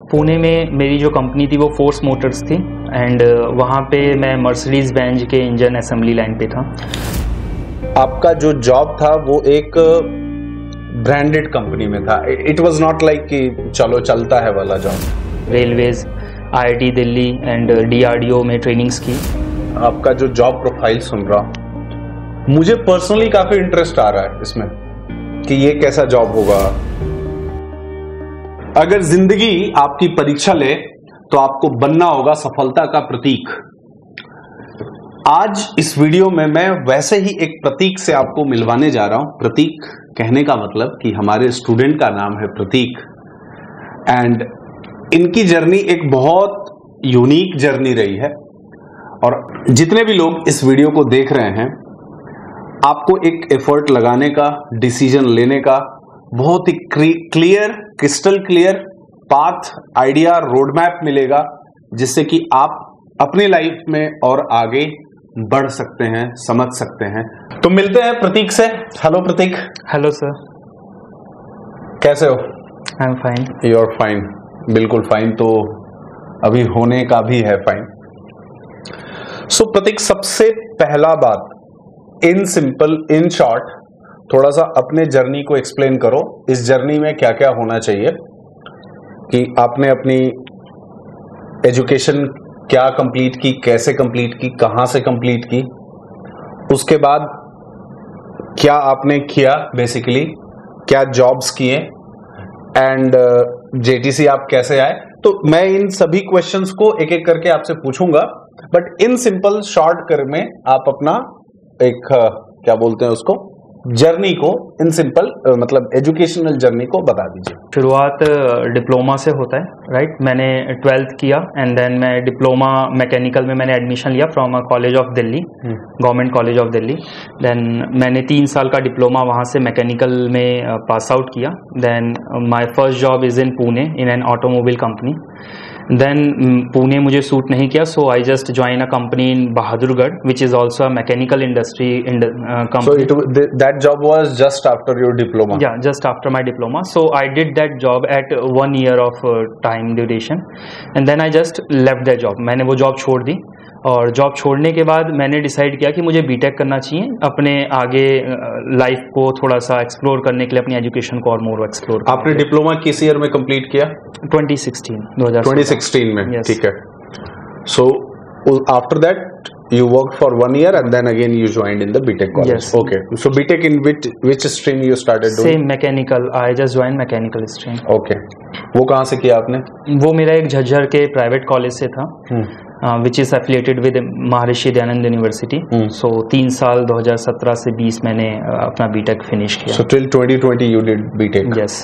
पुणे में मेरी जो कंपनी थी वो फोर्स मोटर्स थी एंड वहाँ पे मैं मर्सिडीज बेंज के इंजन असेंबली लाइन पे था। आपका जो जॉब था वो एक ब्रांडेड कंपनी में था। इट वाज नॉट लाइक कि चलो चलता है वाला job. Railways, IIT Delhi and DRDO में ट्रेनिंग्स की। आपका जो जॉब प्रोफाइल सुन रहा हूं, मुझे पर्सनली काफी इंटरेस्ट आ रहा है इसमें कि ये कैसा जॉब होगा। अगर जिंदगी आपकी परीक्षा ले तो आपको बनना होगा सफलता का प्रतीक। आज इस वीडियो में मैं वैसे ही एक प्रतीक से आपको मिलवाने जा रहा हूं। प्रतीक कहने का मतलब कि हमारे स्टूडेंट का नाम है प्रतीक एंड इनकी जर्नी एक बहुत यूनिक जर्नी रही है। और जितने भी लोग इस वीडियो को देख रहे हैं, आपको एक एफर्ट लगाने का, डिसीजन लेने का बहुत ही clear, crystal clear path, idea, road map मिलेगा, जिससे कि आप अपनी लाइफ में और आगे बढ़ सकते हैं, समझ सकते हैं। तो मिलते हैं प्रतीक से। हेलो प्रतीक। Hello sir. कैसे हो? I am fine. You are fine. बिल्कुल फाइन तो अभी होने का भी है फाइन। सो प्रतीक, सबसे पहला बात, इन सिंपल, इन शॉर्ट, थोड़ा सा अपने जर्नी को एक्सप्लेन करो। इस जर्नी में क्या क्या होना चाहिए कि आपने अपनी एजुकेशन क्या कंप्लीट की, कैसे कंप्लीट की, कहां से कंप्लीट की, उसके बाद क्या आपने किया, बेसिकली क्या जॉब्स किए एंड JTC आप कैसे आए। तो मैं इन सभी क्वेश्चंस को एक एक करके आपसे पूछूंगा, बट इन सिंपल शॉर्ट कर में आप अपना एक क्या बोलते हैं उसको, जर्नी को, इन सिंपल मतलब एजुकेशनल जर्नी को बता दीजिए। शुरुआत डिप्लोमा से होता है, राइट। मैंने 12th किया एंड देन मैं डिप्लोमा मैकेनिकल में मैंने एडमिशन लिया from college of Delhi, government college of Delhi. Then मैंने 3 साल का डिप्लोमा वहाँ से मैकेनिकल में पास आउट किया। Then my first job is in Pune in an automobile company. Then Pune मुझे सूट नहीं किया, so I just join a company in Bahadurgarh which is also a mechanical industry company. So that job was just after your diploma? Yeah, just after my diploma. So I did that job at 1 year of time duration and then I just left that job. मैंने वो job छोड़ दी और job छोड़ने के बाद मैंने decide किया कि मुझे बीटेक करना चाहिए, अपने आगे लाइफ को थोड़ा सा एक्सप्लोर करने के लिए, अपनी एजुकेशन को और मोर एक्सप्लोर। आपने डिप्लोमा किस ईयर में कंप्लीट किया? 2016 में। Yes. ठीक है। So after that you worked for 1 year and then again you joined in the BTech college? Yes. Okay. So BTech in which stream you started doing? Same mechanical. I just joined mechanical stream. Okay. वो कहाँ से किया आपने? वो मेरा एक झज्जर के private college से था, which is affiliated with Maharshi Dayanand university. So 3 साल 2017 से 20 मैंने अपना बीटेक फिनिश किया। So till 2020 you did BTech? Yes.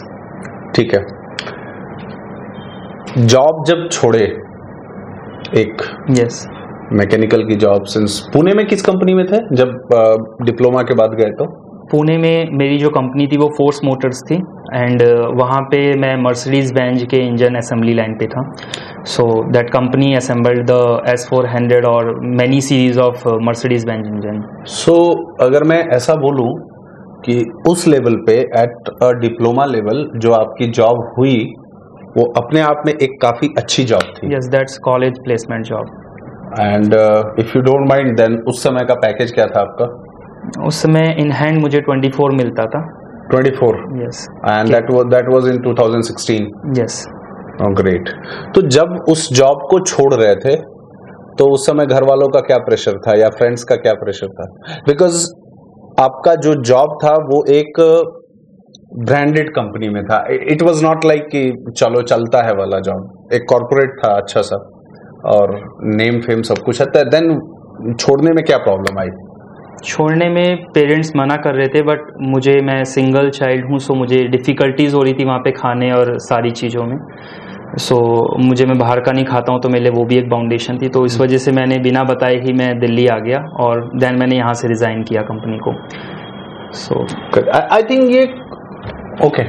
ठीक है। जॉब जब छोड़े एक, Yes. मैकेनिकल की जॉब, सिंस पुणे में किस कंपनी में थे जब डिप्लोमा के बाद गए? तो पुणे में मेरी जो कंपनी थी वो फोर्स मोटर्स थी एंड वहाँ पे मैं मर्सिडीज बेंज के इंजन असेंबली लाइन पे था। So that company assembled the S400 और many series of Mercedes Benz engine. सो अगर मैं ऐसा बोलूँ कि उस लेवल पे, एट अ डिप्लोमा लेवल, जो आपकी जॉब हुई वो अपने आप में एक काफी अच्छी जॉब थी। Yes, that's college placement job. And if you don't mind, then उस समय का पैकेज क्या था आपका? उस समय इन हैंड मुझे 24 मिलता था। 24? Yes. And that was in 2016? Yes. Great. तो जब उस जॉब को छोड़ रहे थे तो उस समय घर वालों का क्या प्रेशर था या फ्रेंड्स का क्या प्रेशर था? बिकॉज आपका जो जॉब था वो एक ब्रांडेड कंपनी में था। इट वाज नॉट लाइक कि चलो चलता है वाला जॉब। एक कॉर्पोरेट था अच्छा सा और नेम फेम सब कुछ है। देन छोड़ने में क्या प्रॉब्लम आई? छोड़ने में पेरेंट्स मना कर रहे थे, बट मैं सिंगल चाइल्ड हूँ, सो मुझे डिफ़िकल्टीज़ हो रही थी वहाँ पे खाने और सारी चीज़ों में। सो मैं बाहर का नहीं खाता हूँ, तो मेरे लिए वो भी एक बाउंडेशन थी। तो इस वजह से मैंने बिना बताए ही मैं दिल्ली आ गया और देन मैंने यहाँ से रिज़ाइन किया कंपनी को। सो आई थिंक ये ओके।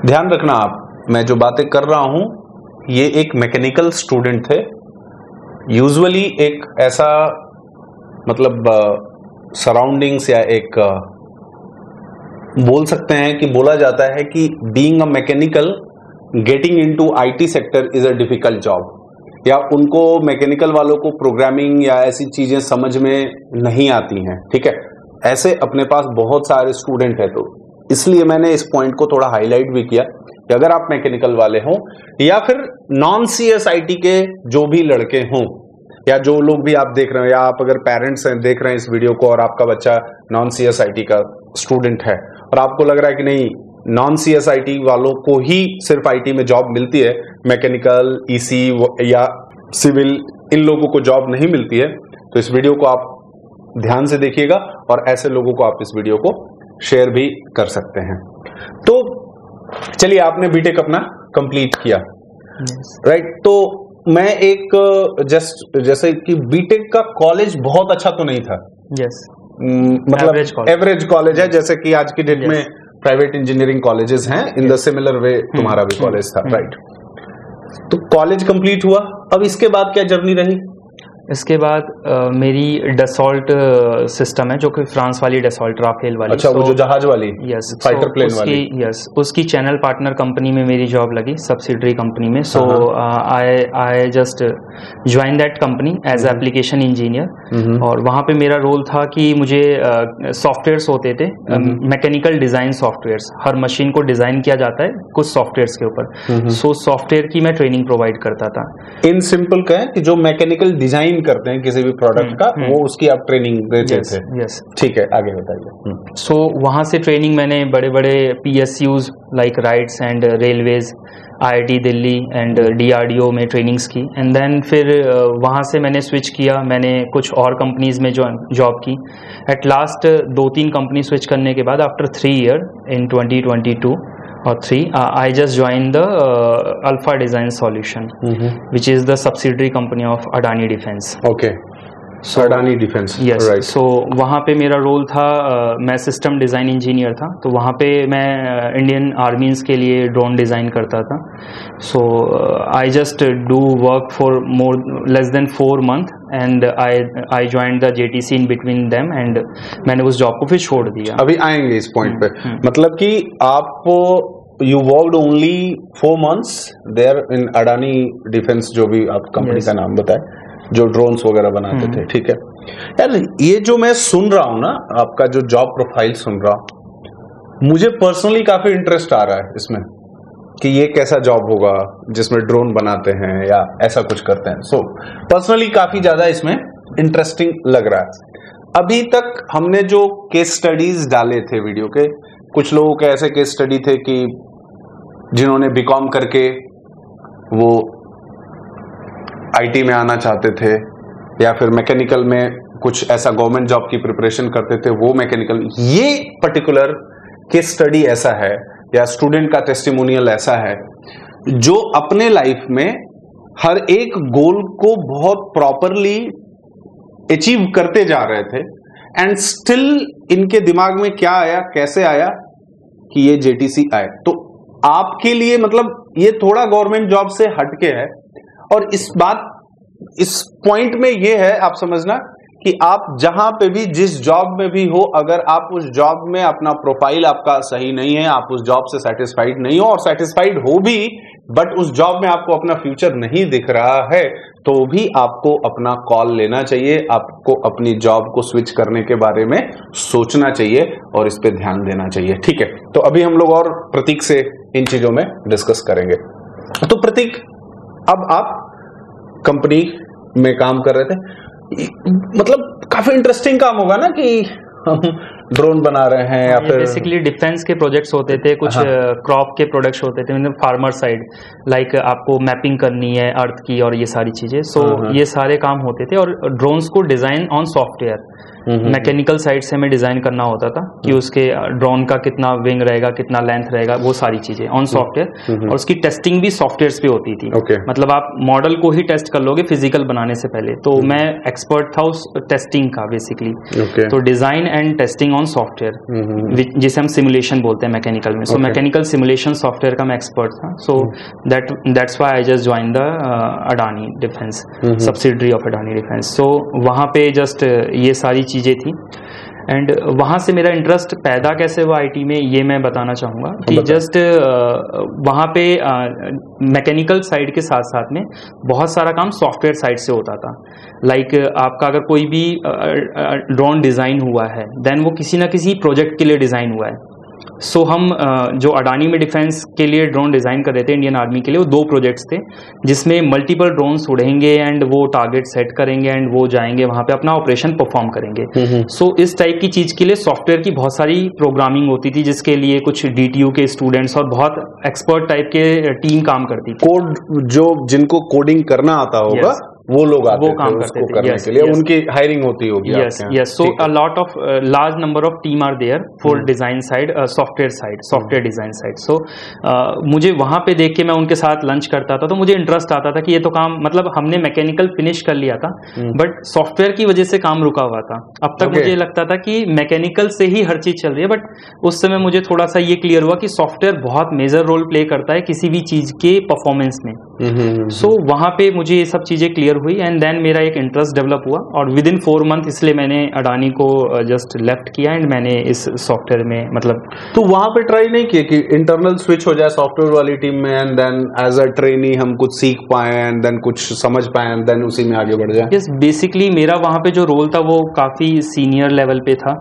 ध्यान रखना आप, मैं जो बातें कर रहा हूँ ये एक मैकेनिकल स्टूडेंट थे। यूजुअली एक ऐसा मतलब सराउंडिंग्स या एक बोल सकते हैं कि बोला जाता है कि being a mechanical getting into IT sector is a difficult job, या उनको मैकेनिकल वालों को प्रोग्रामिंग या ऐसी चीजें समझ में नहीं आती हैं, ठीक है, ऐसे अपने पास बहुत सारे स्टूडेंट हैं। तो इसलिए मैंने इस पॉइंट को थोड़ा हाईलाइट भी किया कि अगर आप मैकेनिकल वाले हों या फिर नॉन सीएसआईटी के जो भी लड़के हों, या जो लोग भी आप देख रहे हो, या आप अगर पेरेंट्स हैं देख रहे हैं इस वीडियो को और आपका बच्चा नॉन सीएसआईटी का स्टूडेंट है और आपको लग रहा है कि नहीं नॉन सीएसआईटी वालों को ही सिर्फ आईटी में जॉब मिलती है, मैकेनिकल, ईसी या सिविल इन लोगों को जॉब नहीं मिलती है, तो इस वीडियो को आप ध्यान से देखिएगा और ऐसे लोगों को आप इस वीडियो को शेयर भी कर सकते हैं। तो चलिए, आपने बीटेक अपना कंप्लीट किया, राइट? तो मैं एक जैसे कि बीटेक का कॉलेज बहुत अच्छा तो नहीं था, मतलब एवरेज कॉलेज है, जैसे कि आज की डेट में प्राइवेट इंजीनियरिंग कॉलेजेस हैं, इन द सिमिलर वे तुम्हारा भी कॉलेज था, राइट? तो कॉलेज कंप्लीट हुआ, अब इसके बाद क्या जर्नी रही? इसके बाद मेरी डसॉल्ट सिस्टम है, जो कि फ्रांस वाली डसॉल्ट राफेल वाली, अच्छा, वो जो जहाज वाली, यस, फाइटर प्लेन वाली, यस, उसकी चैनल पार्टनर कंपनी में मेरी जॉब लगी, सब्सिडरी कंपनी में। So I just join that company as application engineer, और वहाँ पे मेरा रोल था कि मुझे सॉफ्टवेयर्स होते थे, मैकेनिकल डिजाइन सॉफ्टवेयर्स, हर मशीन को डिजाइन किया जाता है कुछ सॉफ्टवेयर्स के ऊपर, सो सॉफ्टवेयर की मैं ट्रेनिंग प्रोवाइड करता था। इन सिंपल कहें कि जो मैकेनिकल डिजाइन करते हैं किसी भी प्रोडक्ट का, वो उसकी आप ट्रेनिंग देते थे? यस, ठीक है, आगे बताइए। सो वहाँ से ट्रेनिंग मैंने बड़े बड़े PSUs like rights and railways, IIT Delhi and DRDO में ट्रेनिंग्स की, एंड देन फिर वहाँ से मैंने स्विच किया, मैंने कुछ और कंपनीज में जॉब की। एट लास्ट 2-3 कंपनी स्विच करने के बाद after 3 year in 2022 or 3, I just joined the Alpha Design Solution, which is the subsidiary company of Adani Defense. Okay. So Adani Defense. Yes. Right. So वहाँ पे मेरा role था, मैं system design engineer था, तो वहाँ पे मैं इंडियन आर्मीज के लिए ड्रोन डिज़ाइन करता था। So I just do work for less than 4 months and I joined the JTC in between them, and मैंने उस जॉब को फिर छोड़ दिया। अभी आएंगे इस पॉइंट पे, मतलब कि आप You worked only 4 months there in Adani Defense, जो भी आप कंपनी का नाम बताए, जो ड्रोन्स वगैरह बनाते थे, ठीक है यार। ये जो मैं सुन रहा हूँ ना, आपका जो जॉब प्रोफाइल सुन रहा हूँ, मुझे पर्सनली काफी इंटरेस्ट आ रहा है इसमें कि ये कैसा जॉब होगा जिसमें ड्रोन बनाते हैं या ऐसा कुछ करते हैं। सो पर्सनली काफी ज्यादा इसमें इंटरेस्टिंग लग रहा है। अभी तक हमने जो केस स्टडीज डाले थे वीडियो के, कुछ लोगों के ऐसे केस स्टडी थे कि जिन्होंने बीकॉम करके वो आईटी में आना चाहते थे, या फिर मैकेनिकल में कुछ ऐसा गवर्नमेंट जॉब की प्रिपरेशन करते थे, वो मैकेनिकल, ये पर्टिकुलर केस स्टडी ऐसा है या स्टूडेंट का टेस्टिमोनियल ऐसा है जो अपने लाइफ में हर एक गोल को बहुत प्रॉपरली अचीव करते जा रहे थे, एंड स्टिल इनके दिमाग में क्या आया, कैसे आया कि ये जेटीसी आए। तो आपके लिए मतलब ये थोड़ा गवर्नमेंट जॉब से हटके है, और इस पॉइंट में ये है, आप समझना कि आप जहां पे भी, जिस जॉब में भी हो, अगर आप उस जॉब में अपना प्रोफाइल आपका सही नहीं है, आप उस जॉब से सेटिस्फाइड नहीं हो, और सेटिस्फाइड हो भी बट उस जॉब में आपको अपना फ्यूचर नहीं दिख रहा है, तो भी आपको अपना कॉल लेना चाहिए, आपको अपनी जॉब को स्विच करने के बारे में सोचना चाहिए और इस पे ध्यान देना चाहिए, ठीक है। तो अभी हम लोग और प्रतीक से इन चीजों में डिस्कस करेंगे। तो प्रतीक, अब आप कंपनी में काम कर रहे थे, मतलब काफी इंटरेस्टिंग काम होगा ना कि हम ड्रोन बना रहे हैं, या फिर बेसिकली डिफेंस के प्रोजेक्ट्स होते थे, कुछ क्रॉप के प्रोडक्ट्स होते थे, मतलब फार्मर साइड, लाइक आपको मैपिंग करनी है अर्थ की और ये सारी चीजें, सो ये सारे काम होते थे। और ड्रोन्स को design on software, mechanical side से हमें डिजाइन करना होता था कि उसके ड्रोन का कितना विंग रहेगा, कितना लेंथ रहेगा, वो सारी चीजें ऑन सॉफ्टवेयर, और उसकी टेस्टिंग भी सॉफ्टवेयर पे होती थी। मतलब आप मॉडल को ही टेस्ट कर लोगे फिजिकल बनाने से पहले, तो मैं एक्सपर्ट था उस टेस्टिंग का बेसिकली। तो design and testing on software, जिसे हम सिमुलेशन बोलते हैं मैकेनिकल में, सो मैकेनिकल सिमुलेशन सॉफ्टवेयर का मैं एक्सपर्ट था। So that's why I just join the Adani defence, subsidiary of Adani defence. सो वहाँ पे जस्ट ये सारी चीजें थी, एंड वहाँ से मेरा इंटरेस्ट पैदा कैसे हुआ आईटी में, ये मैं बताना चाहूँगा कि जस्ट वहाँ पे मैकेनिकल साइड के साथ साथ में बहुत सारा काम सॉफ्टवेयर साइड से होता था। लाइक आपका अगर कोई भी ड्रोन डिज़ाइन हुआ है, देन वो किसी ना किसी प्रोजेक्ट के लिए डिज़ाइन हुआ है। सो हम जो अडानी में डिफेंस के लिए ड्रोन डिज़ाइन कर रहे थे इंडियन आर्मी के लिए, वो 2 प्रोजेक्ट्स थे जिसमें मल्टीपल ड्रोन्स उड़ेंगे एंड वो टारगेट सेट करेंगे एंड वो जाएंगे वहाँ पे अपना ऑपरेशन परफॉर्म करेंगे। सो इस टाइप की चीज़ के लिए सॉफ्टवेयर की बहुत सारी प्रोग्रामिंग होती थी, जिसके लिए कुछ DTU के स्टूडेंट्स और बहुत एक्सपर्ट टाइप के टीम काम करती थी। कोड जो जिनको कोडिंग करना आता होगा वो लोग आते थे उसको करने के लिए, उनकी हायरिंग होती होगी। Yes so a lot of large number of team are there for design side, software design side. सो मुझे वहां पे देख के मैं उनके साथ लंच करता था, तो मुझे इंटरेस्ट आता था कि ये तो काम, मतलब हमने मैकेनिकल फिनिश कर लिया था बट सॉफ्टवेयर की वजह से काम रुका हुआ था। अब तक मुझे लगता था कि मैकेनिकल से ही हर चीज चल रही है, बट उस समय मुझे थोड़ा सा ये क्लियर हुआ कि सॉफ्टवेयर बहुत मेजर रोल प्ले करता है किसी भी चीज के परफॉर्मेंस में। सो वहां पे मुझे ये सब चीजें क्लियर हुई एंड देन मेरा एक इंटरेस्ट डेवलप हुआ और विद इन 4 मंथ इसलिए मैंने अडानी को जस्ट लेफ्ट किया एंड मैंने इस सॉफ्टवेयर में, मतलब तो वहां पे ट्राई नहीं किया कि इंटरनल स्विच हो जाए सॉफ्टवेयर वाली टीम में and then as a trainee हम कुछ सीख पाए एंड देन कुछ समझ पाए एंड देन उसी में आगे बढ़ जाए? यस, बेसिकली मेरा वहां पे जो रोल था वो काफी सीनियर लेवल पे था,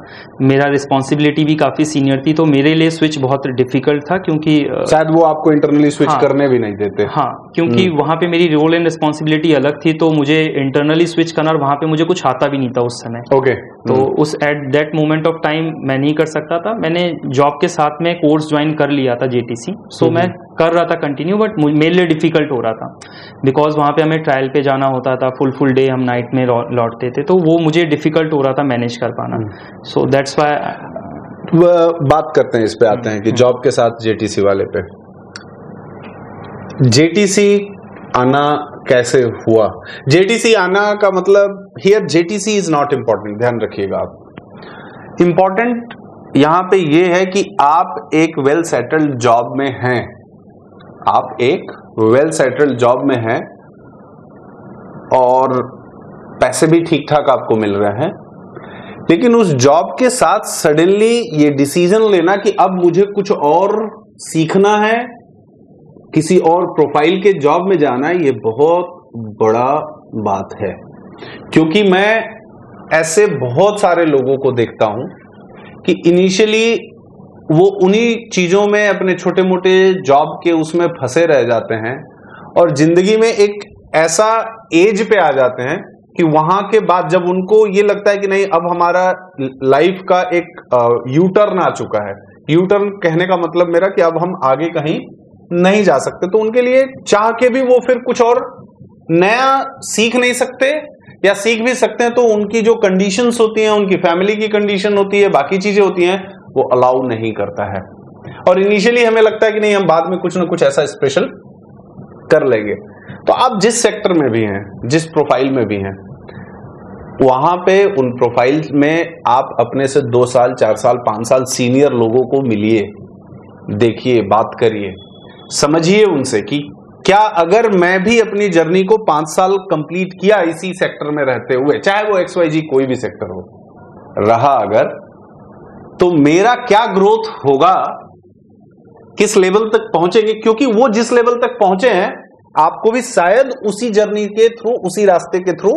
मेरा रिस्पॉन्सिबिलिटी भी काफी सीनियर थी, तो मेरे लिए स्विच बहुत डिफिकल्ट था क्योंकि शायद वो आपको इंटरनली स्विच करने भी नहीं देते। हाँ, क्योंकि वहां पे मेरी रोल एंड रिस्पॉन्सिबिलिटी अलग थी, तो मुझे इंटरनली स्विच करना और वहां पे मुझे कुछ आता भी नहीं था उस समय। तो उस at that moment of time मैं नहीं कर सकता था। मैंने जॉब के साथ में कोर्स ज्वाइन कर लिया था JTC, सो मैं कर रहा था कंटिन्यू, बट मेरे लिए डिफिकल्ट हो रहा था बिकॉज वहां पे हमें ट्रायल पे जाना होता था, फुल डे हम नाइट में लौटते थे, तो वो मुझे डिफिकल्ट हो रहा था मैनेज कर पाना। सो दैट्स व्हाई बात करते हैं, इस पे आते हैं कि जॉब के साथ JTC वाले पे। JTC आना कैसे हुआ? JTC आना का मतलब here JTC is not important, ध्यान रखिएगा आप। इम्पोर्टेंट यहां पे ये है कि आप एक वेल सेटल्ड जॉब में हैं, आप एक वेल सेटल्ड जॉब में हैं और पैसे भी ठीक ठाक आपको मिल रहे हैं, लेकिन उस जॉब के साथ सडनली ये डिसीजन लेना कि अब मुझे कुछ और सीखना है, किसी और प्रोफाइल के जॉब में जाना है, ये बहुत बड़ा बात है। क्योंकि मैं ऐसे बहुत सारे लोगों को देखता हूं कि इनिशियली वो उन्हीं चीजों में अपने छोटे मोटे जॉब के उसमें फंसे रह जाते हैं और जिंदगी में एक ऐसा एज पे आ जाते हैं कि वहां के बाद जब उनको ये लगता है कि नहीं अब हमारा लाइफ का एक यू टर्न आ चुका है, यू टर्न कहने का मतलब मेरा कि अब हम आगे कहीं नहीं जा सकते, तो उनके लिए चाह के भी वो फिर कुछ और नया सीख नहीं सकते, या सीख भी सकते हैं तो उनकी जो कंडीशंस होती हैं, उनकी फैमिली की कंडीशन होती है, बाकी चीजें होती हैं, वो अलाउ नहीं करता है। और इनिशियली हमें लगता है कि नहीं हम बाद में कुछ ना कुछ ऐसा स्पेशल कर लेंगे। तो आप जिस सेक्टर में भी हैं, जिस प्रोफाइल में भी हैं, वहां पे उन प्रोफाइल में आप अपने से 2 साल 4 साल 5 साल सीनियर लोगों को मिलिए, देखिए, बात करिए, समझिए उनसे कि क्या अगर मैं भी अपनी जर्नी को 5 साल कंप्लीट किया इसी सेक्टर में रहते हुए, चाहे वो XYZ कोई भी सेक्टर हो रहा अगर, तो मेरा क्या ग्रोथ होगा, किस लेवल तक पहुंचेंगे, क्योंकि वो जिस लेवल तक पहुंचे हैं आपको भी शायद उसी जर्नी के थ्रू, उसी रास्ते के थ्रू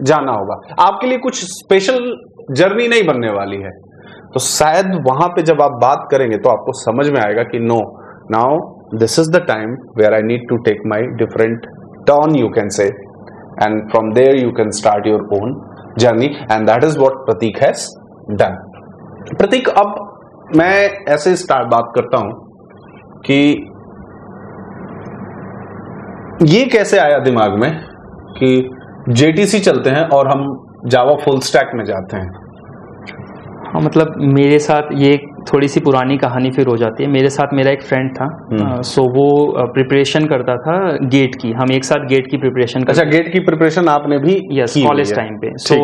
जाना होगा। आपके लिए कुछ स्पेशल जर्नी नहीं बनने वाली है, तो शायद वहां पे जब आप बात करेंगे तो आपको समझ में आएगा कि no, now this is the time where I need to take my different turn, you can say, and from there you can start your own journey, and that is what Pratik has done. Pratik, अब मैं ऐसे बात करता हूं कि ये कैसे आया दिमाग में कि JTC चलते हैं और हम जावा फुल स्टैक में जाते हैं? हाँ, मतलब मेरे साथ ये थोड़ी सी पुरानी कहानी फिर हो जाती है। मेरे साथ मेरा एक फ्रेंड था, सो वो प्रिपरेशन करता था गेट की, हम एक साथ गेट की प्रिपरेशन करते। अच्छा, गेट की प्रिपरेशन आपने भी? यस, कॉलेज टाइम पे। सो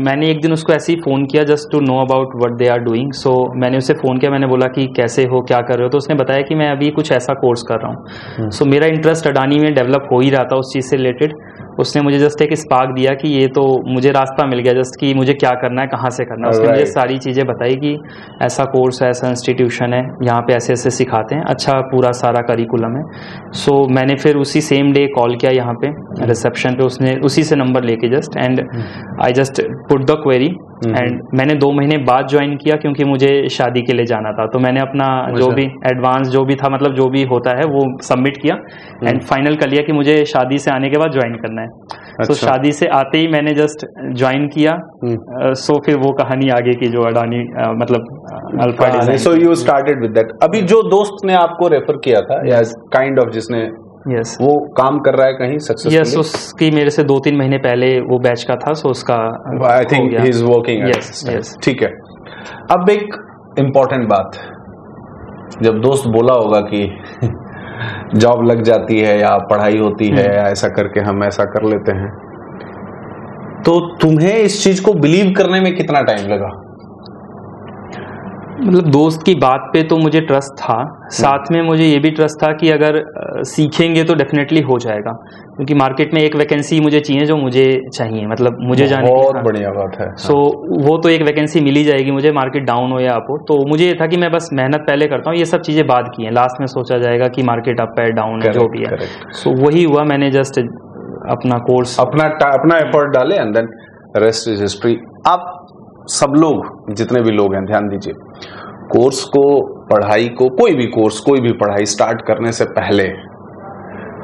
मैंने एक दिन उसको ऐसे ही फ़ोन किया just to know about what they are doing. So मैंने उसे फ़ोन किया, मैंने बोला कि कैसे हो, क्या कर रहे हो, तो उसने बताया कि मैं अभी कुछ ऐसा कोर्स कर रहा हूँ। सो मेरा इंटरेस्ट अडानी में डेवलप हो ही रहा था उस चीज़ से रिलेटेड। उसने मुझे जस्ट एक स्पार्क दिया कि ये तो मुझे रास्ता मिल गया जस्ट कि मुझे क्या करना है, कहाँ से करना है। उसने मुझे सारी चीज़ें बताई कि ऐसा कोर्स है, ऐसा इंस्टीट्यूशन है, यहाँ पे ऐसे ऐसे सिखाते हैं, अच्छा पूरा सारा करिकुलम है। सो मैंने फिर उसी सेम डे कॉल किया यहाँ पे रिसेप्शन पे, उसने उसी से नंबर लेके just and I just put the query and मैंने 2 महीने बाद ज्वाइन किया क्योंकि मुझे शादी के लिए जाना था। तो मैंने अपना जो भी एडवांस जो भी था, मतलब जो भी होता है वो सबमिट किया एंड फाइनल कर लिया कि मुझे शादी से आने के बाद ज्वाइन करना है। तो शादी से आते ही मैंने जस्ट ज्वाइन किया। सो फिर वो कहानी आगे की जो अडानी मतलब alpha design. So you started with that. अभी जो दोस्त ने आपको रेफर किया था या काइंड ऑफ जिसने यस वो काम कर रहा है कहीं सक्सेसफुली? यस, उसकी मेरे से 2-3 महीने पहले वो बैच का था, सो उसका I think he is working. Yes yes, ठीक है। अब एक इम्पोर्टेंट बात, जब दोस्त बोला होगा कि जॉब लग जाती है या पढ़ाई होती है या ऐसा करके हम ऐसा कर लेते हैं, तो तुम्हें इस चीज को बिलीव करने में कितना टाइम लगा? मतलब दोस्त की बात पे तो मुझे ट्रस्ट था, साथ में मुझे ये भी ट्रस्ट था कि अगर सीखेंगे तो डेफिनेटली हो जाएगा, क्योंकि मार्केट में एक वैकेंसी मुझे चाहिए जो मुझे चाहिए, मतलब मुझे जाने की। बहुत बढ़िया बात है। सो वो तो एक वैकेंसी मिल ही जाएगी मुझे, मार्केट डाउन हो या अप हो। तो मुझे ये था कि मैं बस मेहनत पहले करता हूँ, ये सब चीज़ें बाद की हैं, लास्ट में सोचा जाएगा कि मार्केट अप है डाउन है जो भी है। सो वही हुआ, मैंने जस्ट अपना कोर्स अपना एफर्ट डाले and then rest is history. आप सब लोग जितने भी लोग हैं ध्यान दीजिए, कोर्स को, पढ़ाई को, कोई भी कोर्स, कोई भी पढ़ाई स्टार्ट करने से पहले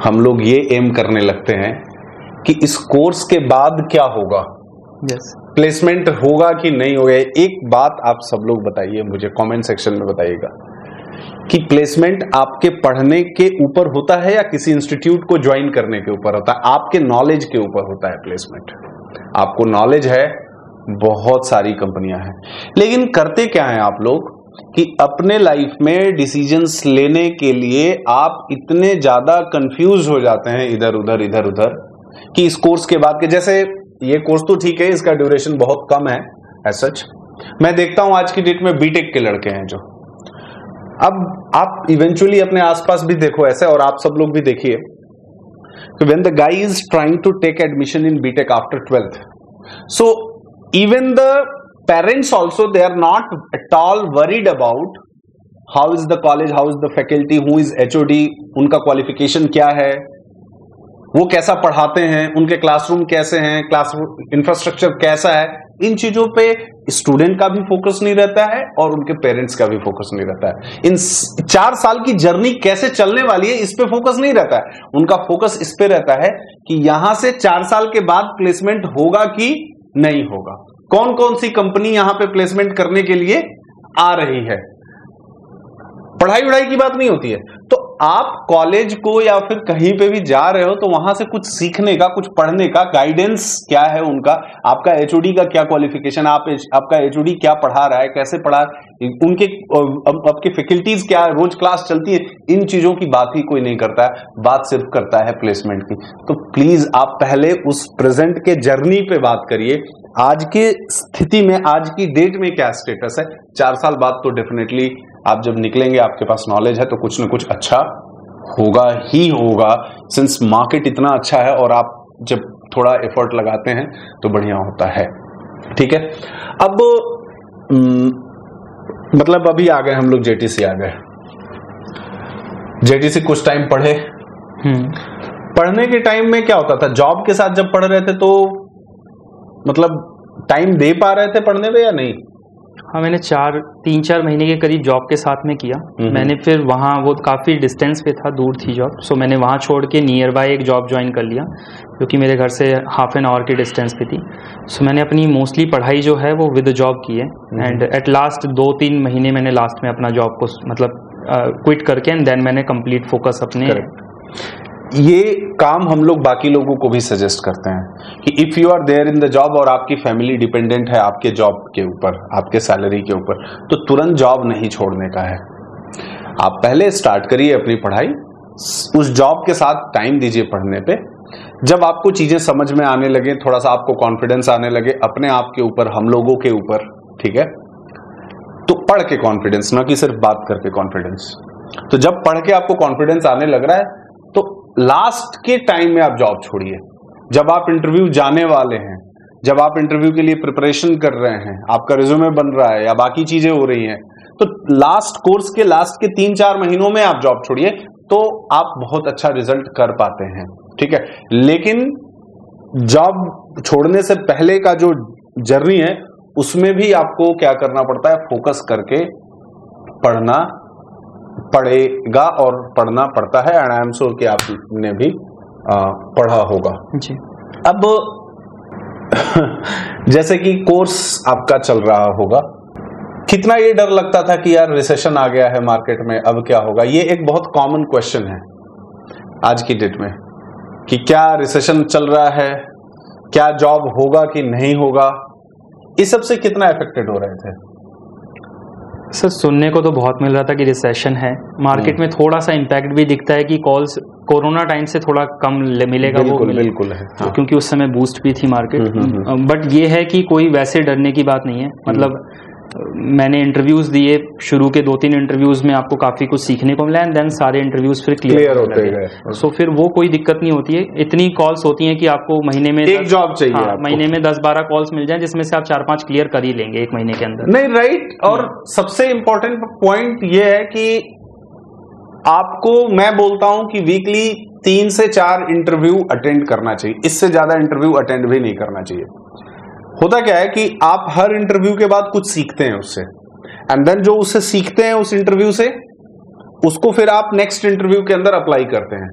हम लोग ये एम करने लगते हैं कि इस कोर्स के बाद क्या होगा। yes. प्लेसमेंट होगा कि नहीं होगा। एक बात आप सब लोग बताइए मुझे, कमेंट सेक्शन में बताइएगा कि प्लेसमेंट आपके पढ़ने के ऊपर होता है या किसी इंस्टीट्यूट को ज्वाइन करने के ऊपर होता है? आपके नॉलेज के ऊपर होता है प्लेसमेंट। आपको नॉलेज है, बहुत सारी कंपनियां हैं, लेकिन करते क्या हैं आप लोग कि अपने लाइफ में डिसीजंस लेने के लिए आप इतने ज्यादा कंफ्यूज हो जाते हैं इधर उधर कि इस कोर्स के बाद के, जैसे ये कोर्स तो ठीक है, इसका ड्यूरेशन बहुत कम है एज सच। मैं देखता हूं आज की डेट में बीटेक के लड़के हैं जो, अब आप इवेंचुअली अपने आसपास भी देखो ऐसे, और आप सब लोग भी देखिए, when the guy is trying to take admission in BTech after 12th, so even the parents also, they are not at all worried about how is the college, how is the faculty, who is HOD, उनका qualification क्या है, वो कैसा पढ़ाते हैं, उनके classroom कैसे हैं, क्लासरूम इंफ्रास्ट्रक्चर कैसा है। इन चीजों पे स्टूडेंट का भी फोकस नहीं रहता है और उनके पेरेंट्स का भी फोकस नहीं रहता है। इन 4 साल की जर्नी कैसे चलने वाली है इस पे फोकस नहीं रहता है। उनका फोकस इस पे रहता है कि यहां से 4 साल के बाद प्लेसमेंट होगा कि नहीं होगा, कौन कौन सी कंपनी यहां पे प्लेसमेंट करने के लिए आ रही है। पढ़ाई वढ़ाई की बात नहीं होती है। तो आप कॉलेज को या फिर कहीं पे भी जा रहे हो तो वहां से कुछ सीखने का, कुछ पढ़ने का, गाइडेंस क्या है उनका, आपका एचओडी का क्या क्वालिफिकेशन, आपका एचओडी क्या पढ़ा रहा है, कैसे पढ़ा, उनके आपके फैकल्टीज क्या है, रोज क्लास चलती है, इन चीजों की बात ही कोई नहीं करता है, बात सिर्फ करता है प्लेसमेंट की। तो प्लीज आप पहले उस प्रेजेंट के जर्नी पे बात करिए, आज के स्थिति में, आज की डेट में क्या स्टेटस है। 4 साल बाद तो डेफिनेटली आप जब निकलेंगे, आपके पास नॉलेज है तो कुछ ना कुछ अच्छा होगा ही होगा, सिंस मार्केट इतना अच्छा है और आप जब थोड़ा एफर्ट लगाते हैं तो बढ़िया होता है। ठीक है, अब मतलब अभी आ गए हम लोग, जेटीसी आ गए। जेटीसी कुछ टाइम पढ़े। पढ़ने के टाइम में क्या होता था, जॉब के साथ जब पढ़ रहे थे तो मतलब टाइम दे पा रहे थे पढ़ने पे या नहीं? हाँ, मैंने 3-4 महीने के करीब जॉब के साथ में किया। मैंने फिर वहाँ, वो काफ़ी डिस्टेंस पे था, दूर थी जॉब, सो मैंने वहाँ छोड़ के नियर बाय एक जॉब ज्वाइन कर लिया जो कि मेरे घर से ½ एन आवर की डिस्टेंस पे थी। सो मैंने अपनी मोस्टली पढ़ाई जो है वो विद जॉब की है एंड एट लास्ट 2-3 महीने मैंने लास्ट में अपना जॉब को मतलब क्विट करके एंड देन मैंने कंप्लीट फोकस अपने। ये काम हम लोग बाकी लोगों को भी सजेस्ट करते हैं कि if you are there in the job और आपकी फैमिली डिपेंडेंट है आपके जॉब के ऊपर, आपके सैलरी के ऊपर, तो तुरंत जॉब नहीं छोड़ने का है। आप पहले स्टार्ट करिए अपनी पढ़ाई, उस जॉब के साथ टाइम दीजिए पढ़ने पे। जब आपको चीजें समझ में आने लगे, थोड़ा सा आपको कॉन्फिडेंस आने लगे अपने आप के ऊपर, हम लोगों के ऊपर, ठीक है, तो पढ़ के कॉन्फिडेंस, ना कि सिर्फ बात करके कॉन्फिडेंस। तो जब पढ़ के आपको कॉन्फिडेंस आने लग रहा है तो लास्ट के टाइम में आप जॉब छोड़िए। जब आप इंटरव्यू जाने वाले हैं, जब आप इंटरव्यू के लिए प्रिपरेशन कर रहे हैं, आपका रिज्यूमे बन रहा है या बाकी चीजें हो रही हैं, तो लास्ट कोर्स के लास्ट के 3-4 महीनों में आप जॉब छोड़िए तो आप बहुत अच्छा रिजल्ट कर पाते हैं, ठीक है। लेकिन जॉब छोड़ने से पहले का जो जर्नी है उसमें भी आपको क्या करना पड़ता है, फोकस करके पढ़ना पड़ेगा और पढ़ना पड़ता है। एंड आई एम श्योर कि आपने भी पढ़ा होगा जी। अब जैसे कि कोर्स आपका चल रहा होगा, कितना ये डर लगता था कि यार रिसेशन आ गया है मार्केट में, अब क्या होगा? ये एक बहुत कॉमन क्वेश्चन है आज की डेट में कि क्या रिसेशन चल रहा है, क्या जॉब होगा कि नहीं होगा, इस सब से कितना अफेक्टेड हो रहे थे? सर सुनने को तो बहुत मिल रहा था कि रिसेशन है, मार्केट में थोड़ा सा इम्पैक्ट भी दिखता है कि कॉल्स कोरोना टाइम से थोड़ा कम मिलेगा, बिल्कुल है हाँ। क्योंकि उस समय बूस्ट भी थी मार्केट। बट ये है कि कोई वैसे डरने की बात नहीं है। मतलब मैंने इंटरव्यूज दिए, शुरू के 2-3 इंटरव्यूज में आपको काफी कुछ सीखने को मिला, एंड देन सारे इंटरव्यूज फिर क्लियर होते गए। सो फिर वो कोई दिक्कत नहीं होती है। इतनी कॉल्स होती हैं कि आपको महीने में एक जॉब चाहिए, हाँ, महीने में 10-12 कॉल्स मिल जाएं जिसमें से आप 4-5 क्लियर कर ही लेंगे एक महीने के अंदर। नहीं, राइट। और सबसे इंपॉर्टेंट पॉइंट ये है कि आपको, मैं बोलता हूं कि वीकली 3 से 4 इंटरव्यू अटेंड करना चाहिए, इससे ज्यादा इंटरव्यू अटेंड भी नहीं करना चाहिए। होता क्या है कि आप हर इंटरव्यू के बाद कुछ सीखते हैं उससे, एंड देन जो उससे सीखते हैं उस इंटरव्यू से, उसको फिर आप नेक्स्ट इंटरव्यू के अंदर अप्लाई करते हैं,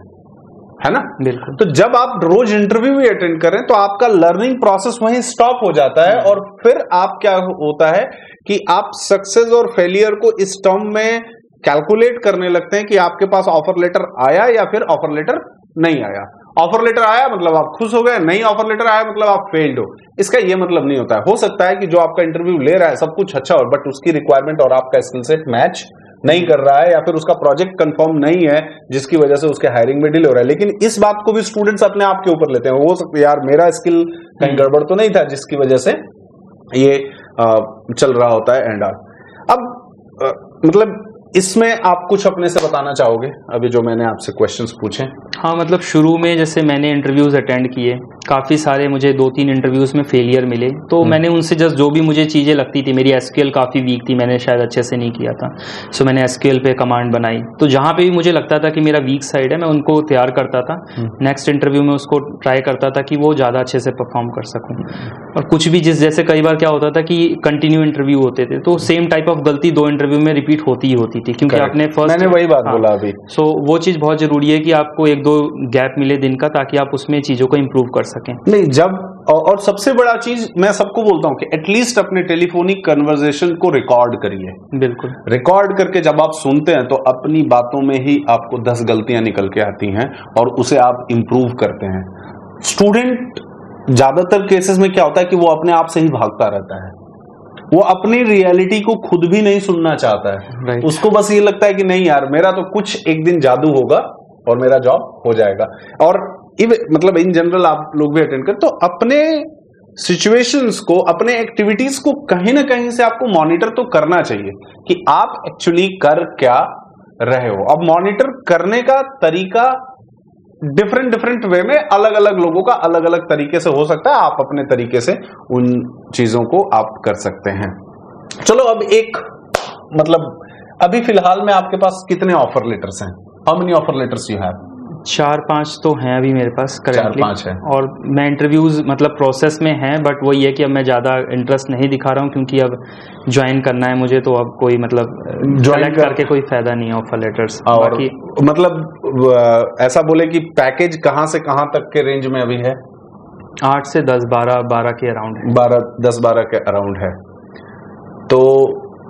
है ना? बिल्कुल। तो जब आप रोज इंटरव्यू ही अटेंड करें तो आपका लर्निंग प्रोसेस वहीं स्टॉप हो जाता है, और फिर आप क्या होता है कि आप सक्सेस और फेलियर को इस टर्म में कैलकुलेट करने लगते हैं कि आपके पास ऑफर लेटर आया या फिर ऑफर लेटर नहीं आया। ऑफर लेटर आया मतलब आप खुश हो गए, नहीं ऑफर लेटर आया मतलब आप फेल्ड हो। इसका ये मतलब नहीं होता है। हो सकता है कि जो आपका इंटरव्यू ले रहा है सब कुछ अच्छा हो, बट उसकी रिक्वायरमेंट और आपका स्किल सेट मैच नहीं कर रहा है, या फिर उसका प्रोजेक्ट कंफर्म नहीं है जिसकी वजह से उसके हायरिंग में डिले हो रहा है। लेकिन इस बात को भी स्टूडेंट्स अपने आप के ऊपर लेते हैं, हो सकता है यार मेरा स्किल कहीं गड़बड़ तो नहीं था जिसकी वजह से ये चल रहा होता है। एंड अब मतलब इसमें आप कुछ अपने से बताना चाहोगे अभी जो मैंने आपसे क्वेश्चंस पूछे? हाँ, मतलब शुरू में जैसे मैंने इंटरव्यूज अटेंड किए, काफ़ी सारे मुझे 2-3 इंटरव्यूज में फेलियर मिले, तो मैंने उनसे जस्ट जो भी मुझे चीज़ें लगती थी, मेरी एसक्यूएल काफ़ी वीक थी, मैंने शायद अच्छे से नहीं किया था, सो मैंने एसक्यूएल पे कमांड बनाई। तो जहाँ पे भी मुझे लगता था कि मेरा वीक साइड है, मैं उनको तैयार करता था, नेक्स्ट इंटरव्यू में उसको ट्राई करता था कि वो ज़्यादा अच्छे से परफॉर्म कर सकूँ। और कुछ भी जैसे कई बार क्या होता था कि कंटिन्यू इंटरव्यू होते थे, तो सेम टाइप ऑफ गलती 2 इंटरव्यू में रिपीट होती ही होती थी, क्योंकि आपने फर्स्ट, मैंने वही बात बोला अभी। सो वो चीज़ बहुत जरूरी है कि आपको 1-2 गैप मिले दिन का, ताकि आप उसमें चीज़ों को इम्प्रूव कर सकें। नहीं, जब और सबसे बड़ा चीज मैं सबको बोलता हूं कि एटलीस्ट अपने टेलीफोनिक कन्वर्सेशन को रिकॉर्ड करिए। बिल्कुल, रिकॉर्ड करके जब आप सुनते हैं तो अपनी बातों में ही आपको 10 गलतियां निकल के आती हैं और उसे आप इंप्रूव करते हैं। स्टूडेंट ज्यादातर केसेस में क्या होता है कि वो अपने आप से ही भागता रहता है, वो अपनी रियलिटी को खुद भी नहीं सुनना चाहता है। उसको बस ये लगता है कि नहीं यार मेरा तो कुछ एक दिन जादू होगा और मेरा जॉब हो जाएगा। और मतलब इन जनरल आप लोग भी अटेंड कर, तो अपने सिचुएशंस को, अपने एक्टिविटीज को कहीं ना कहीं से आपको मॉनिटर तो करना चाहिए कि आप एक्चुअली कर क्या रहे हो। अब मॉनिटर करने का तरीका डिफरेंट वे में अलग अलग लोगों का अलग अलग तरीके से हो सकता है, आप अपने तरीके से उन चीजों को आप कर सकते हैं। चलो अब एक मतलब अभी फिलहाल में आपके पास कितने ऑफर लेटर्स हैं? How many offer letters you have? 4-5 तो हैं अभी मेरे पास करेंटली। 4-5 है, और मैं इंटरव्यूज मतलब प्रोसेस में है, बट वही है कि अब मैं ज़्यादा इंटरेस्ट नहीं दिखा रहा हूँ, क्योंकि अब ज्वाइन करना है मुझे, तो अब कोई मतलब ज्वाइन करके कोई फायदा नहीं है ऑफर लेटर्स। और बाकी मतलब ऐसा बोले कि पैकेज कहाँ से कहाँ तक के रेंज में अभी है? 8 से 10, 12 के अराउंड है। 10-12 के अराउंड है। तो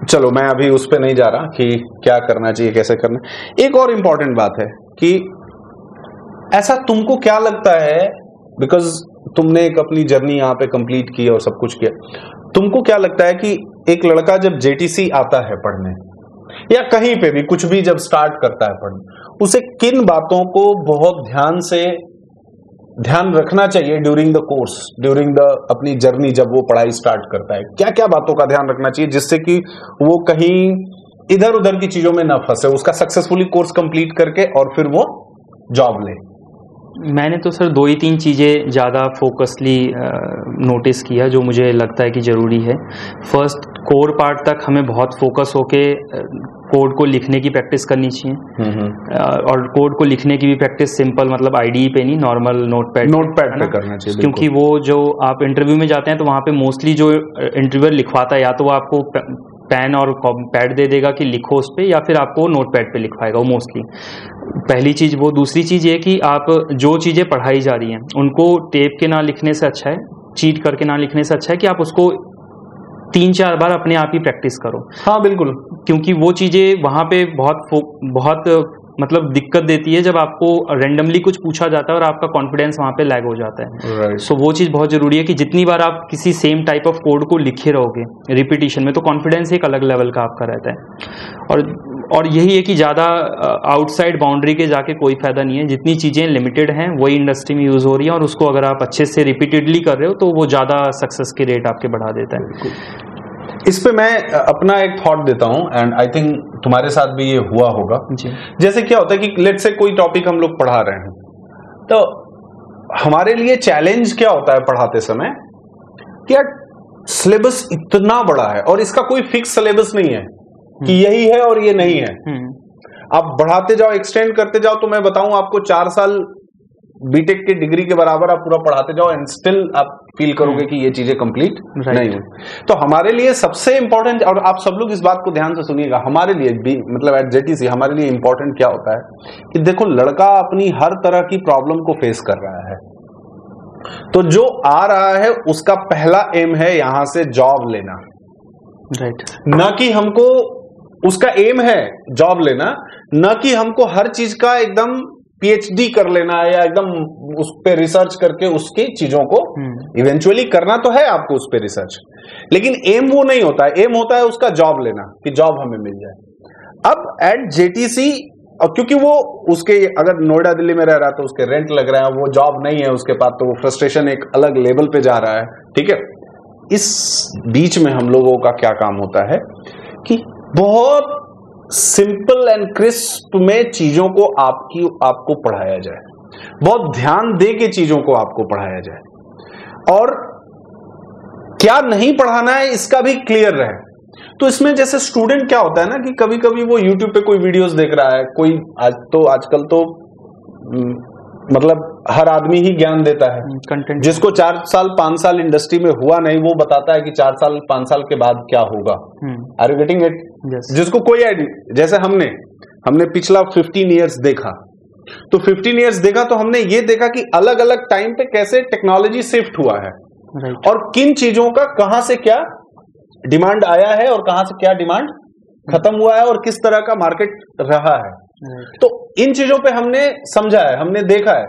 चलो मैं अभी उस पर नहीं जा रहा कि क्या करना चाहिए, कैसे करना। एक और इम्पॉर्टेंट बात है कि ऐसा तुमको क्या लगता है, बिकॉज तुमने एक अपनी जर्नी यहाँ पे कंप्लीट की और सब कुछ किया, तुमको क्या लगता है कि एक लड़का जब जेटीसी आता है पढ़ने या कहीं पे भी कुछ भी जब स्टार्ट करता है पढ़ने, उसे किन बातों को बहुत ध्यान रखना चाहिए during the course, during the अपनी जर्नी जब वो पढ़ाई स्टार्ट करता है? क्या क्या बातों का ध्यान रखना चाहिए जिससे कि वो कहीं इधर उधर की चीजों में ना फंसे, उसका सक्सेसफुली कोर्स कंप्लीट करके और फिर वो जॉब ले? मैंने तो सर 2 ही 3 चीज़ें ज़्यादा फोकसली नोटिस किया जो मुझे लगता है कि ज़रूरी है। फर्स्ट, कोर पार्ट तक हमें बहुत फोकस होके कोड को लिखने की प्रैक्टिस करनी चाहिए। और कोड को लिखने की भी प्रैक्टिस सिंपल मतलब आईडीई पे नहीं, नॉर्मल नोटपैड पे करना चाहिए, क्योंकि वो जो आप इंटरव्यू में जाते हैं तो वहाँ पे मोस्टली जो इंटरव्यूअर लिखवाता है या तो वो आपको पेन और पैड दे देगा कि लिखो उस पर, या फिर आपको नोटपैड पे लिखवाएगा वो मोस्टली। पहली चीज़ वो। दूसरी चीज़ ये कि आप जो चीज़ें पढ़ाई जा रही हैं उनको टेप के ना लिखने से अच्छा है, चीट करके ना लिखने से अच्छा है कि आप उसको 3-4 बार अपने आप ही प्रैक्टिस करो। हाँ बिल्कुल, क्योंकि वो चीज़ें वहाँ पे बहुत मतलब दिक्कत देती है जब आपको रेंडमली कुछ पूछा जाता है और आपका कॉन्फिडेंस वहाँ पे लैग हो जाता है। सो वो चीज़ बहुत ज़रूरी है कि जितनी बार आप किसी सेम टाइप ऑफ कोड को लिखे रहोगे रिपीटिशन में, तो कॉन्फिडेंस एक अलग लेवल का आपका रहता है। और यही है कि ज़्यादा आउटसाइड बाउंड्री के जाके कोई फ़ायदा नहीं है। जितनी चीज़ें लिमिटेड हैं वही इंडस्ट्री में यूज़ हो रही हैं, और उसको अगर आप अच्छे से रिपीटेडली कर रहे हो तो वो ज़्यादा सक्सेस के रेट आपके बढ़ा देता है। इस पे मैं अपना एक थॉट देता हूं, एंड आई थिंक तुम्हारे साथ भी ये हुआ होगा जी। जैसे क्या होता है कि लेट्स से कोई टॉपिक हम लोग पढ़ा रहे हैं, तो हमारे लिए चैलेंज क्या होता है पढ़ाते समय कि यार सिलेबस इतना बड़ा है और इसका कोई फिक्स सिलेबस नहीं है कि यही है और ये नहीं है। आप बढ़ाते जाओ, एक्सटेंड करते जाओ, तो मैं बताऊं आपको 4 साल बीटेक की डिग्री के बराबर आप पूरा पढ़ाते जाओ एंड स्टिल आप फील करोगे कि ये चीजें कंप्लीट नहीं हुई। तो हमारे लिए सबसे इंपॉर्टेंट, और आप सब लोग इस बात को ध्यान से सुनिएगा, हमारे लिए भी मतलब एट जेटीसी हमारे लिए इंपॉर्टेंट क्या होता है कि देखो लड़का अपनी हर तरह की प्रॉब्लम को फेस कर रहा है, तो जो आ रहा है उसका पहला एम है यहां से जॉब लेना, राइट। न कि हमको उसका एम है जॉब लेना, न कि हमको हर चीज का एकदम पीएचडी कर लेना है या एकदम उस पे रिसर्च करके उसकी चीजों को इवेंचुअली करना तो है आपको उस पे रिसर्च, लेकिन एम वो नहीं होता है। एम होता है उसका जॉब लेना, कि जॉब हमें मिल जाए। अब एट जेटीसी, क्योंकि वो उसके अगर नोएडा दिल्ली में रह रहा है तो उसके रेंट लग रहा है, वो जॉब नहीं है उसके पास, तो वो फ्रस्ट्रेशन एक अलग लेवल पे जा रहा है, ठीक है। इस बीच में हम लोगों का क्या काम होता है कि बहुत सिंपल एंड क्रिस्प में चीजों को आपको पढ़ाया जाए, बहुत ध्यान दे के चीजों को आपको पढ़ाया जाए, और क्या नहीं पढ़ाना है इसका भी क्लियर रहे। तो इसमें जैसे स्टूडेंट क्या होता है ना कि कभी कभी वो यूट्यूब पे कोई वीडियोस देख रहा है, कोई आजकल तो मतलब हर आदमी ही ज्ञान देता है कंटेंट, जिसको 4 साल 5 साल इंडस्ट्री में हुआ नहीं वो बताता है कि 4 साल 5 साल के बाद क्या होगा। Are you getting it? जिसको कोई आइडिया, जैसे हमने पिछला 15 ईयर्स देखा, तो 15 ईयर्स देखा तो हमने ये देखा कि अलग अलग टाइम पे कैसे टेक्नोलॉजी शिफ्ट हुआ है, और किन चीजों का कहां से क्या डिमांड आया है और कहां से क्या डिमांड खत्म हुआ है और किस तरह का मार्केट रहा है। तो इन चीजों पे हमने समझा है, हमने देखा है,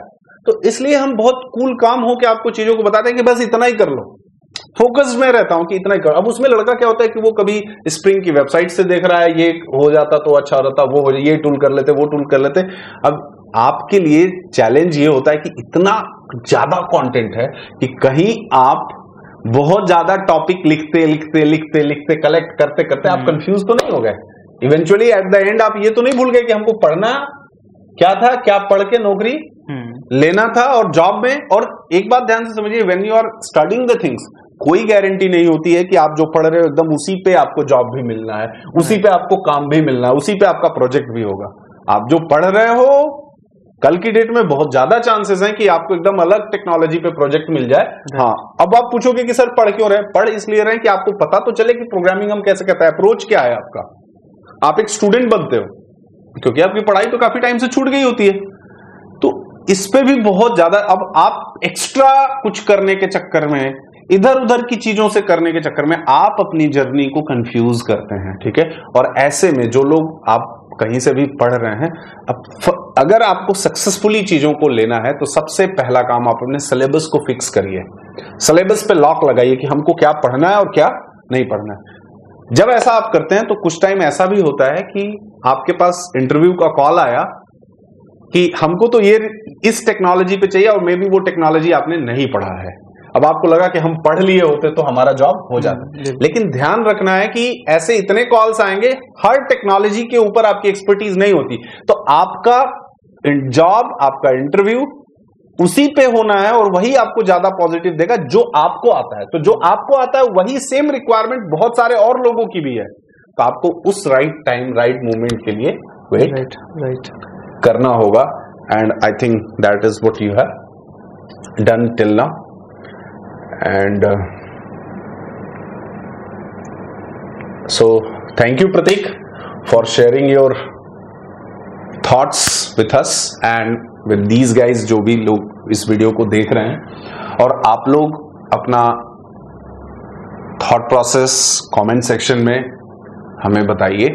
तो इसलिए हम बहुत कूल काम हो के आपको चीजों को बताते हैं कि बस इतना ही कर लो। फोकस में रहता हूं कि इतना ही कर। अब उसमें लड़का क्या होता है कि वो कभी स्प्रिंग की वेबसाइट से देख रहा है, ये हो जाता तो अच्छा रहता, वो हो ये टूल कर लेते, वो टूल कर लेते। अब आपके लिए चैलेंज ये होता है कि इतना ज्यादा कंटेंट है कि कहीं आप बहुत ज्यादा टॉपिक लिखते कलेक्ट करते करते आप कंफ्यूज तो नहीं हो गए। इवेंचुअली एट द एंड आप ये तो नहीं भूल गए कि हमको पढ़ना क्या था, क्या पढ़ के नौकरी लेना था और जॉब में। और एक बात ध्यान से समझिए, when you are studying the things, कोई गारंटी नहीं होती है कि आप जो पढ़ रहे हो एकदम उसी पे आपको जॉब भी मिलना है, उसी पे आपको काम भी मिलना है, उसी पे आपका प्रोजेक्ट भी होगा। आप जो पढ़ रहे हो कल की डेट में बहुत ज्यादा चांसेस हैं कि आपको एकदम अलग टेक्नोलॉजी पे प्रोजेक्ट मिल जाए। हाँ, अब आप पूछोगे कि सर पढ़ क्यों रहे? पढ़ इसलिए रहे कि आपको पता तो चले कि प्रोग्रामिंग हम कैसे करते हैं, अप्रोच क्या है आपका। आप एक स्टूडेंट बनते हो क्योंकि आपकी पढ़ाई तो काफी टाइम से छूट गई होती है, तो इस पे भी बहुत ज्यादा अब आप एक्स्ट्रा कुछ करने के चक्कर में, इधर उधर की चीजों से करने के चक्कर में आप अपनी जर्नी को कंफ्यूज करते हैं, ठीक है। और ऐसे में जो लोग आप कहीं से भी पढ़ रहे हैं, अब अगर आपको सक्सेसफुली चीजों को लेना है तो सबसे पहला काम आप अपने सिलेबस को फिक्स करिए, सिलेबस पे लॉक लगाइए कि हमको क्या पढ़ना है और क्या नहीं पढ़ना है। जब ऐसा आप करते हैं तो कुछ टाइम ऐसा भी होता है कि आपके पास इंटरव्यू का कॉल आया कि हमको तो ये इस टेक्नोलॉजी पे चाहिए और मे बी वो टेक्नोलॉजी आपने नहीं पढ़ा है। अब आपको लगा कि हम पढ़ लिए होते तो हमारा जॉब हो जाता, लेकिन ध्यान रखना है कि ऐसे इतने कॉल्स आएंगे, हर टेक्नोलॉजी के ऊपर आपकी एक्सपर्टीज नहीं होती, तो आपका जॉब, आपका इंटरव्यू उसी पे होना है और वही आपको ज्यादा पॉजिटिव देगा जो आपको आता है। तो जो आपको आता है वही सेम रिक्वायरमेंट बहुत सारे और लोगों की भी है, तो आपको उस राइट टाइम राइट मोमेंट के लिए वेट करना होगा। And I think that is what you have done till now. And so thank you Prateek for sharing your thoughts with us and with these guys, जो भी लोग इस वीडियो को देख रहे हैं। और आप लोग अपना थॉट प्रोसेस कमेंट सेक्शन में हमें बताइए।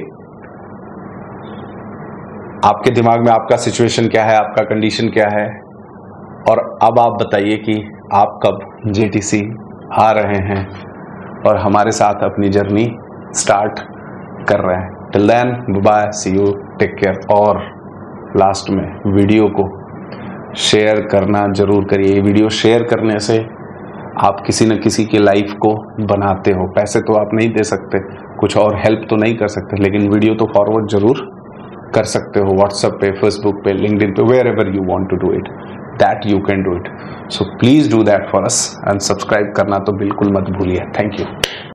आपके दिमाग में आपका सिचुएशन क्या है, आपका कंडीशन क्या है, और अब आप बताइए कि आप कब जेटीसी आ रहे हैं और हमारे साथ अपनी जर्नी स्टार्ट कर रहे हैं। Till then bye, see you, take care. और लास्ट में वीडियो को शेयर करना जरूर करिए। ये वीडियो शेयर करने से आप किसी न किसी की लाइफ को बनाते हो। पैसे तो आप नहीं दे सकते, कुछ और हेल्प तो नहीं कर सकते, लेकिन वीडियो तो फॉरवर्ड जरूर कर सकते हो। व्हाट्सएप पे, फेसबुक पे, लिंक्डइन पे, wherever you want to do it, that you can do it. So please do that for us and subscribe करना तो बिल्कुल मत भूलिए। Thank you.